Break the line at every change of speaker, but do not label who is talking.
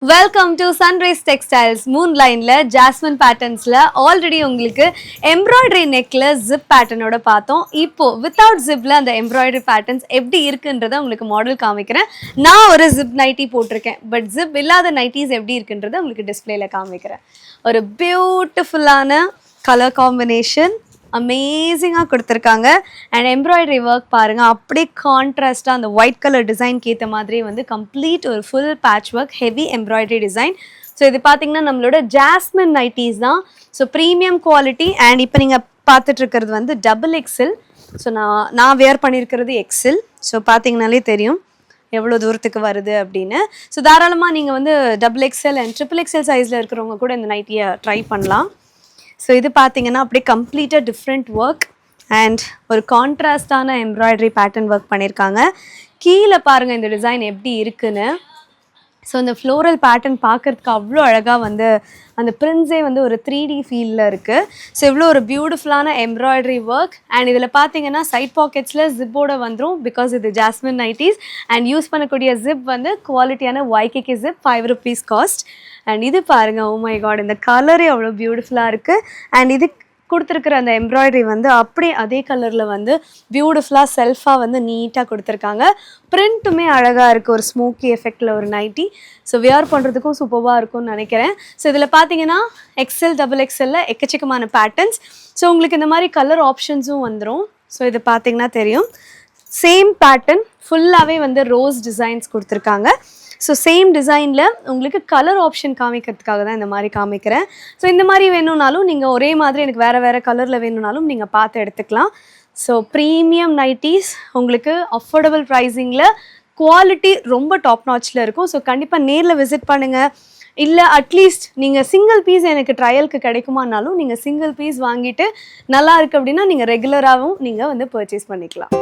Welcome to sunrise textiles. Moon லைன்ல jasmine பேட்டர்ன்ஸ்ல already உங்களுக்கு embroidery நெக்ல zip பேட்டர்னோட பார்த்தோம். இப்போ வித்தவுட் ஜிப்ல அந்த எம்ப்ராய்டரி பேட்டர்ன்ஸ் எப்படி இருக்குன்றத உங்களுக்கு மாடல் காமிக்கிறேன். நான் ஒரு ஜிப் நைட்டி போட்டிருக்கேன், பட் ஜிப் இல்லாத நைட்டிஸ் எப்படி இருக்குன்றத உங்களுக்கு டிஸ்பிளேல காமிக்கிறேன். ஒரு பியூட்டிஃபுல்லான கலர் காம்பினேஷன் அமேசிங்காக கொடுத்துருக்காங்க. அண்ட் எம்ப்ராய்டரி ஒர்க் பாருங்கள், அப்படியே கான்ட்ராஸ்டாக அந்த ஒயிட் கலர் டிசைன்க்கு ஏற்ற மாதிரி வந்து கம்ப்ளீட் ஒரு full patch work heavy embroidery design. So இது பார்த்தீங்கன்னா நம்மளோட ஜாஸ்மின் நைட்டிஸ் தான். So premium quality. அண்ட் இப்போ நீங்கள் பார்த்துட்ருக்கிறது வந்து டபுள் எக்ஸல். ஸோ நான் வேர் பண்ணியிருக்கிறது எக்ஸல். ஸோ பார்த்தீங்கனாலே தெரியும் எவ்வளோ தூரத்துக்கு வருது அப்படின்னு. ஸோ தாராளமாக நீங்கள் வந்து double XL and triple XL சைஸில் இருக்கிறவங்க கூட இந்த நைட்டியை ட்ரை பண்ணலாம். ஸோ இது பார்த்தீங்கன்னா அப்படியே கம்ப்ளீட்டாக டிஃப்ரெண்ட் ஒர்க் அண்ட் ஒரு கான்ட்ராஸ்டான எம்ப்ராய்டரி பேட்டர்ன் ஒர்க் பண்ணியிருக்காங்க. கீழே பாருங்கள் இந்த டிசைன் எப்படி இருக்குன்னு. ஸோ இந்த ஃப்ளோரல் பேட்டர்ன் பார்க்குறதுக்கு அவ்வளோ அழகாக வந்து அந்த பிரிண்ட்ஸே வந்து ஒரு 3D ஃபீலில் இருக்குது. ஸோ இவ்வளோ ஒரு பியூட்டிஃபுல்லான எம்ப்ராய்டரி ஒர்க். அண்ட் இதில் பார்த்தீங்கன்னா சைட் பாக்கெட்ஸில் ஜிப்போட வந்துடும், பிகாஸ் இது ஜாஸ்மின் நைட்டிஸ். அண்ட் யூஸ் பண்ணக்கூடிய ஜிப் வந்து குவாலிட்டியான YKK zip, 5 rupees cost. And இது பாருங்கள், ஓ மை காட், இந்த கலரே அவ்வளோ பியூட்டிஃபுல்லாக இருக்குது. அண்ட் இது கொடுத்துருக்குற அந்த எம்ப்ராய்டரி வந்து அப்படியே அதே கலரில் வந்து பியூட்டிஃபுல்லாக செல்ஃபாக வந்து நீட்டாக கொடுத்துருக்காங்க. பிரிண்ட்டுமே அழகாக இருக்குது, ஒரு ஸ்மோக்கி எஃபெக்டில் ஒரு நைட்டி. ஸோ வியர் பண்ணுறதுக்கும் சூப்பராக இருக்கும்னு நினைக்கிறேன். ஸோ இதில் பார்த்தீங்கன்னா எக்ஸல் டபுள் எக்ஸலில் எக்கச்சக்கமான பேட்டர்ன்ஸ். ஸோ உங்களுக்கு இந்த மாதிரி கலர் ஆப்ஷன்ஸும் வந்துடும். ஸோ இது பார்த்தீங்கன்னா தெரியும், சேம் பேட்டர்ன் ஃபுல்லாகவே வந்து ரோஸ் டிசைன்ஸ் கொடுத்துருக்காங்க. ஸோ சேம் டிசைனில் உங்களுக்கு கலர் ஆப்ஷன் காமிக்கிறதுக்காக தான் இந்த மாதிரி காமிக்கிறேன். ஸோ இந்த மாதிரி வேணும்னாலும் நீங்கள் ஒரே மாதிரி எனக்கு வேறு வேறு கலரில் வேணும்னாலும் நீங்கள் பார்த்து எடுத்துக்கலாம். ஸோ ப்ரீமியம் நைட்டிஸ் உங்களுக்கு அஃபோர்டபுள் ப்ரைஸிங்கில், குவாலிட்டி ரொம்ப டாப் நாச்சில் இருக்கும். ஸோ கண்டிப்பாக நேரில் விசிட் பண்ணுங்கள். இல்லை அட்லீஸ்ட் நீங்கள் சிங்கிள் பீஸ் எனக்கு ட்ரையலுக்கு கிடைக்குமானாலும் நீங்கள் சிங்கிள் பீஸ் வாங்கிட்டு நல்லா இருக்குது அப்படின்னா நீங்கள் ரெகுலராகவும் நீங்கள் வந்து பர்ச்சேஸ் பண்ணிக்கலாம்.